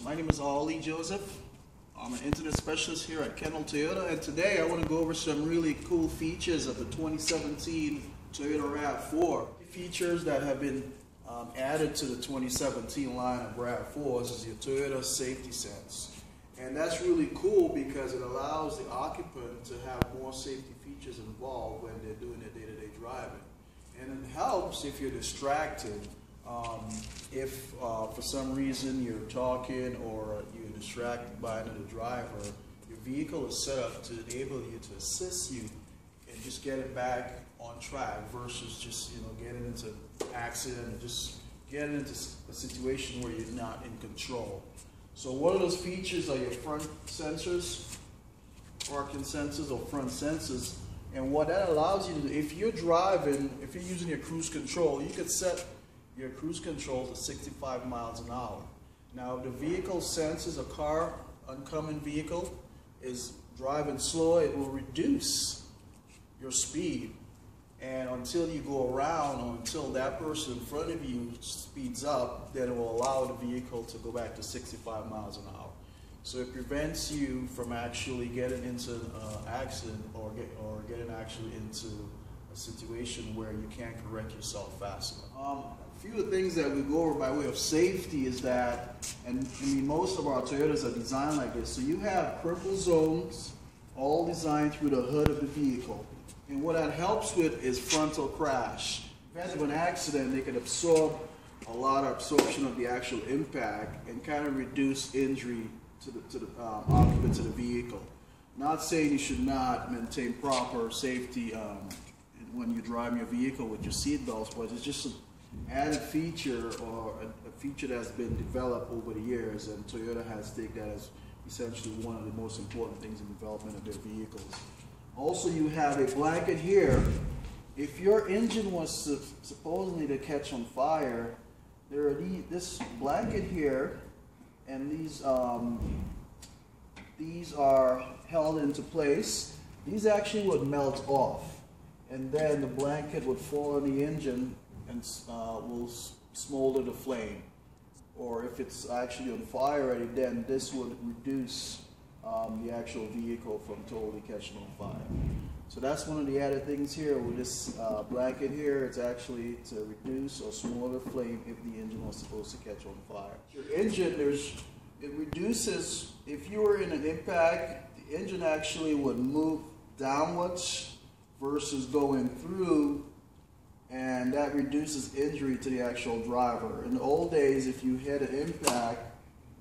My name is Ali Joseph. I'm an internet specialist here at Kendall Toyota, and today I want to go over some really cool features of the 2017 Toyota Rav4. Features that have been added to the 2017 line of Rav4s is your Toyota Safety Sense. And that's really cool because it allows the occupant to have more safety features involved when they're doing their day-to-day driving. And it helps if you're distracted. If for some reason you're talking or you're distracted by another driver, your vehicle is set up to enable you to assist you and just get it back on track versus just getting into an accident and just getting into a situation where you're not in control. So one of those features are your front sensors, parking sensors or front sensors, and what that allows you to do, if you're driving, if you're using your cruise control, you could set your cruise control to 65 miles an hour. Now, if the vehicle senses a car, oncoming vehicle, is driving slow, it will reduce your speed. And until you go around or until that person in front of you speeds up, then it will allow the vehicle to go back to 65 miles an hour. So it prevents you from actually getting into an accident or getting actually into a situation where you can't correct yourself fast enough. A few of the things that we go over by way of safety is that, and I mean most of our Toyotas are designed like this, so you have purple zones all designed through the hood of the vehicle. And what that helps with is frontal crash. If you have an accident, they can absorb a lot of absorption of the actual impact and kind of reduce injury to the occupants of the vehicle. Not saying you should not maintain proper safety when you drive your vehicle with your seat belts, but it's just an added feature or a feature that's been developed over the years, and Toyota has taken that as essentially one of the most important things in development of their vehicles. Also, you have a blanket here. If your engine was supposedly to catch on fire, there are this blanket here, and these are held into place. These actually would melt off, and then the blanket would fall on the engine and will smolder the flame. Or if it's actually on fire already, then this would reduce the actual vehicle from totally catching on fire. So that's one of the added things here with this blanket here. It's actually to reduce or smolder flame if the engine was supposed to catch on fire. Your engine, it reduces, if you were in an impact, the engine actually would move downwards versus going through, and that reduces injury to the actual driver. In the old days, if you had an impact,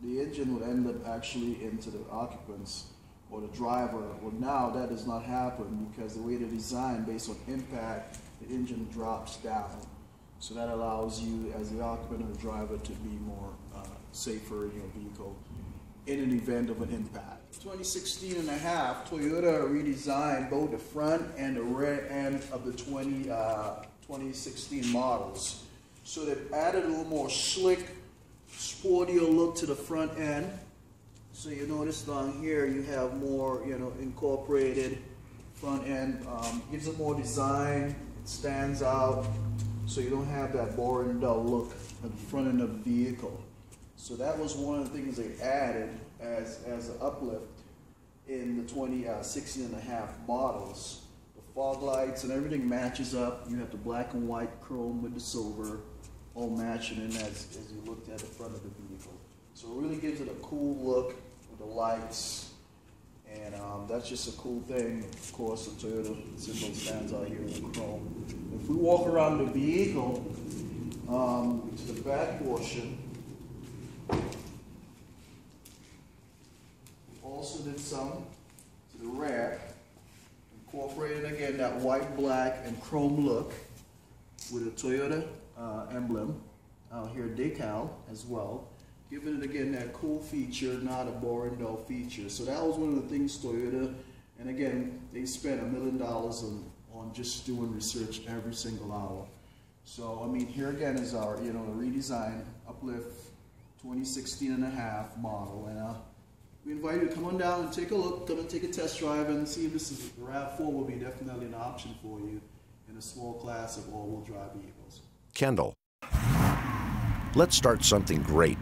the engine would end up actually into the occupants or the driver. Well, now that does not happen because the way they're designed based on impact, the engine drops down. So that allows you as the occupant or the driver to be more safer in your vehicle in an event of an impact. 2016 and a half, Toyota redesigned both the front and the rear end of the 2016 models. So they've added a little more slick, sportier look to the front end. So you notice down here you have more, incorporated front end. Gives it more design. It stands out. So you don't have that boring, dull look at the front end of the vehicle. So that was one of the things they added as an uplift in the 2016 and a half models. The fog lights and everything matches up. You have the black and white chrome with the silver, all matching in as you looked at the front of the vehicle. So it really gives it a cool look with the lights, and that's just a cool thing. Of course, the Toyota symbol stands out here in the chrome. If we walk around the vehicle to the back portion, we also did some to the rear, incorporating again that white, black, and chrome look with a Toyota emblem out here, decal as well, giving it again that cool feature, not a boring, dull feature. So that was one of the things Toyota, and again, they spent $1 million on just doing research every single hour. So I mean, here again is our redesign uplift 2016 and a half model, and we invite you to come on down and take a look, come and take a test drive and see if this is the Rav4 will be definitely an option for you in a small class of all-wheel drive vehicles. Kendall. Let's start something great